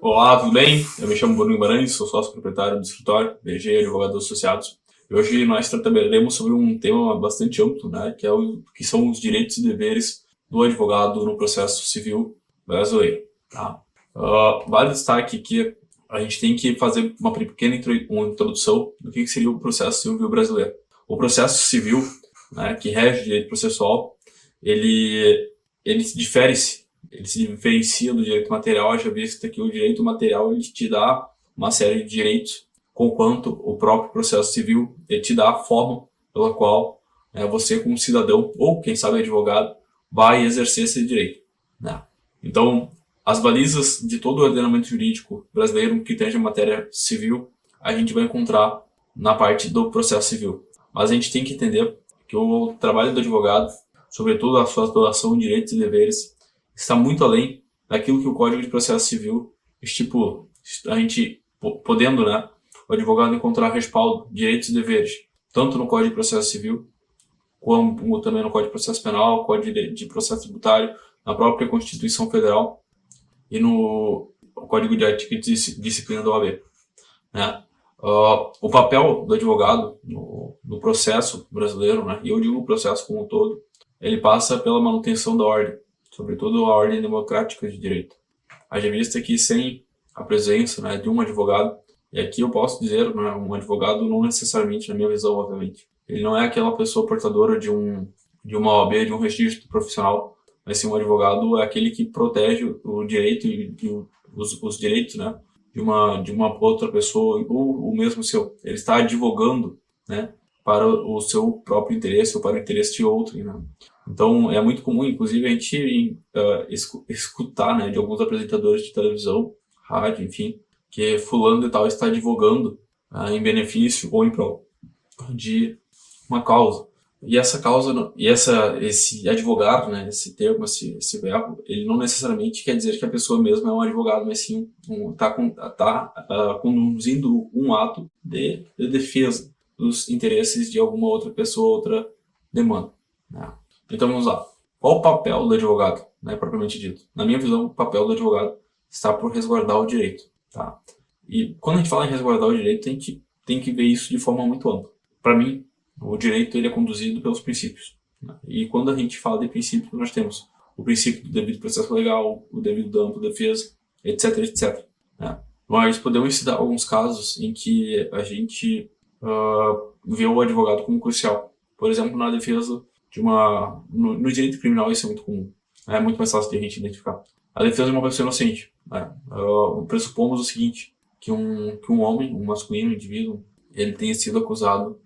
Olá, tudo bem? Eu me chamo Bruno Guimarães, sou sócio proprietário do escritório BG Advogados Associados. E hoje nós trataremos sobre um tema bastante amplo, né, que são os direitos e deveres do advogado no processo civil brasileiro. Tá? Vale destaque que a gente tem que fazer uma pequena introdução do que seria o processo civil brasileiro. O processo civil, né, que rege o direito processual, ele se diferencia do direito material, já visto que o direito material ele te dá uma série de direitos, conquanto o próprio processo civil ele te dá a forma pela qual você, como cidadão, ou quem sabe advogado, vai exercer esse direito. Né? Então, as balizas de todo o ordenamento jurídico brasileiro que tange a matéria civil, a gente vai encontrar na parte do processo civil. Mas a gente tem que entender que o trabalho do advogado, sobretudo a sua atuação em direitos e deveres, está muito além daquilo que o Código de Processo Civil estipula. A gente podendo, o advogado encontrar respaldo, direitos e deveres, tanto no Código de Processo Civil, como também no Código de Processo Penal, Código de Processo Tributário, na própria Constituição Federal e no Código de Ética e Disciplina da OAB. Né? O papel do advogado no processo brasileiro, e eu digo o processo como um todo, ele passa pela manutenção da ordem, sobretudo a ordem democrática de direito. Haja vista que sem a presença de um advogado, e aqui eu posso dizer, um advogado não necessariamente, na minha visão, obviamente, ele não é aquela pessoa portadora de uma OAB, de um registro profissional, mas sim um advogado é aquele que protege o direito e os direitos, de uma outra pessoa, ou o mesmo seu. Ele está advogando, para o seu próprio interesse ou para o interesse de outro, Então, é muito comum, inclusive, a gente escutar, de alguns apresentadores de televisão, rádio, enfim, que fulano e tal está advogando em benefício ou em prol de uma causa. E essa causa, esse advogado, esse termo, esse verbo, ele não necessariamente quer dizer que a pessoa mesma é um advogado, mas sim está conduzindo um ato de defesa dos interesses de alguma outra pessoa, outra demanda. Então vamos lá. Qual o papel do advogado, propriamente dito? Na minha visão, o papel do advogado está por resguardar o direito. Tá? E quando a gente fala em resguardar o direito, a gente tem que ver isso de forma muito ampla. Para mim, o direito ele é conduzido pelos princípios. E quando a gente fala de princípios, nós temos o princípio do devido processo legal, o devido da ampla defesa, etc, etc. Mas podemos citar alguns casos em que a gente vê o advogado como crucial. Por exemplo, na defesa no direito criminal isso é muito comum. É muito mais fácil de a gente identificar. A defesa de uma pessoa inocente. Pressupomos o seguinte, que um homem, um masculino, um indivíduo, ele tenha sido acusado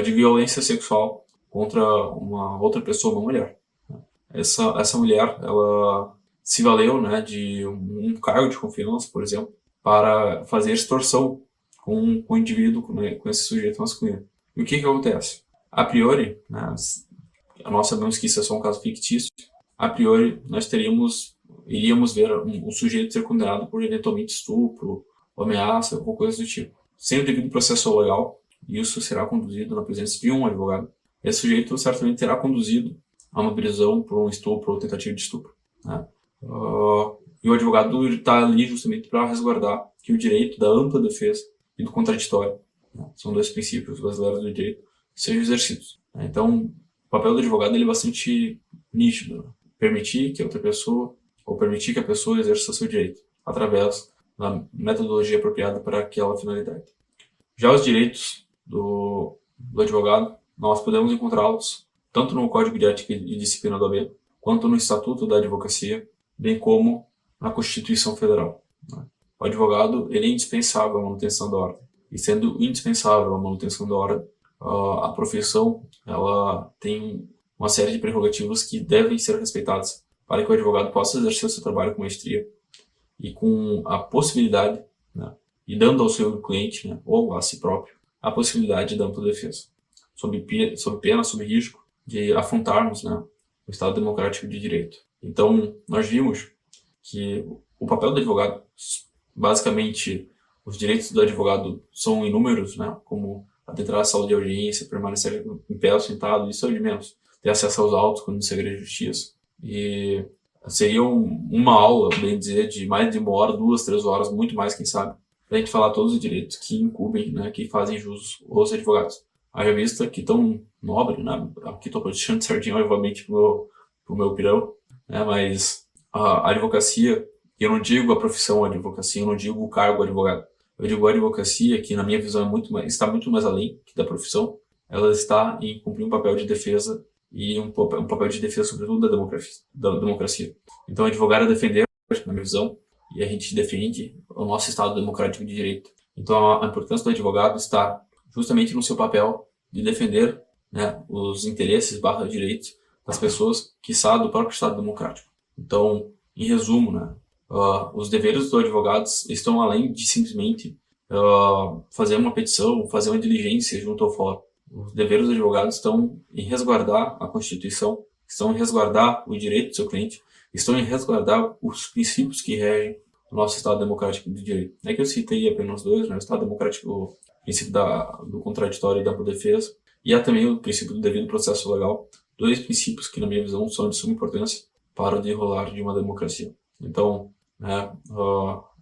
de violência sexual contra uma outra pessoa, uma mulher. Essa mulher, ela se valeu de um cargo de confiança, por exemplo, para fazer extorsão com o indivíduo, com esse sujeito masculino. E o que acontece? A priori, nós sabemos que isso é só um caso fictício, a priori nós iríamos ver um sujeito ser condenado por eventualmente estupro, ou ameaça, ou coisa do tipo. Sem o devido processo legal, isso será conduzido na presença de um advogado. Esse sujeito certamente será conduzido a uma prisão por um estupro ou tentativa de estupro. E o advogado está ali justamente para resguardar que o direito da ampla defesa e do contraditório, são dois princípios brasileiros do direito, sejam exercidos. Então, o papel do advogado ele é bastante nítido. Permitir que outra pessoa, ou permitir que a pessoa exerça seu direito, através da metodologia apropriada para aquela finalidade. Já os direitos do advogado, nós podemos encontrá-los tanto no Código de Ética e Disciplina da OAB, quanto no Estatuto da Advocacia, bem como na Constituição Federal. O advogado ele é indispensável à manutenção da ordem. E sendo indispensável à manutenção da ordem, a profissão ela tem uma série de prerrogativas que devem ser respeitadas para que o advogado possa exercer o seu trabalho com maestria e com a possibilidade, e dando ao seu cliente, ou a si próprio, a possibilidade da ampla defesa, sob pena, sob risco de afrontarmos o Estado Democrático de Direito. Então, nós vimos que o papel do advogado, basicamente, os direitos do advogado são inúmeros, como adentrar a sala de audiência, permanecer em pé ou sentado, isso é o de menos. Ter acesso aos autos quando se agrega justiça. E seria uma aula, bem dizer, de mais de 1 hora, 2, 3 horas, muito mais, quem sabe, para a gente falar todos os direitos que incumbem, né, que fazem jus os advogados. Haja vista que tão nobre, né, aqui estou puxando sardinha, obviamente, pro meu pirão, né, mas a advocacia, eu não digo a profissão advocacia, eu não digo o cargo advogado, eu digo a advocacia, que na minha visão está muito mais além que da profissão, ela está em cumprir um papel de defesa e um papel de defesa, sobretudo, da democracia. Então, advogar é defender, na minha visão, e a gente defende o nosso Estado democrático de direito. Então, a importância do advogado está justamente no seu papel de defender, né, os interesses / direitos das pessoas, quiçá do próprio Estado democrático. Então, em resumo, né, os deveres do advogado estão além de simplesmente fazer uma petição, fazer uma diligência junto ao fórum. Os deveres dos advogados estão em resguardar a Constituição, estão em resguardar o direito do seu cliente, estão em resguardar os princípios que regem o nosso Estado democrático de direito. É que eu citei apenas dois, né? O Estado democrático, o princípio do contraditório e da defesa, e há também o princípio do devido processo legal, dois princípios que, na minha visão, são de suma importância para o desenrolar de uma democracia. Então, né,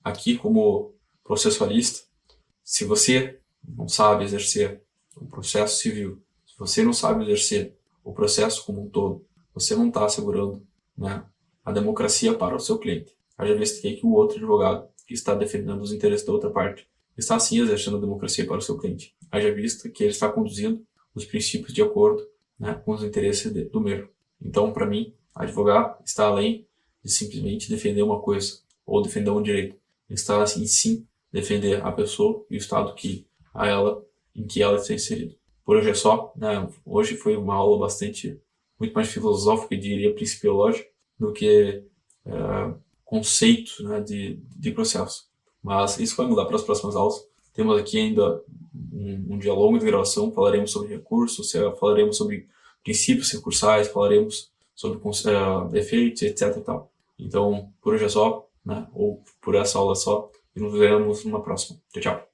aqui como processualista, se você não sabe exercer o processo civil, se você não sabe exercer o processo como um todo, você não está assegurando, né, a democracia para o seu cliente. Haja visto que o outro advogado que está defendendo os interesses da outra parte está sim exercendo a democracia para o seu cliente. Haja visto que ele está conduzindo os princípios de acordo, né, com os interesses do mesmo. Então, para mim, advogar está além de simplesmente defender uma coisa ou defender um direito. Está assim, sim, defender a pessoa e o Estado em que ela está inserida. Por hoje é só, né? Hoje foi uma aula muito mais filosófica, eu diria, principiológica, do que conceito, né, de processo. Mas isso vai mudar para as próximas aulas. Temos aqui ainda um dia longo de gravação, falaremos sobre recursos, falaremos sobre princípios recursais, falaremos sobre efeitos, etc. E tal. Então, por hoje é só, né? Ou por essa aula só, e nos vemos numa próxima. Tchau, tchau.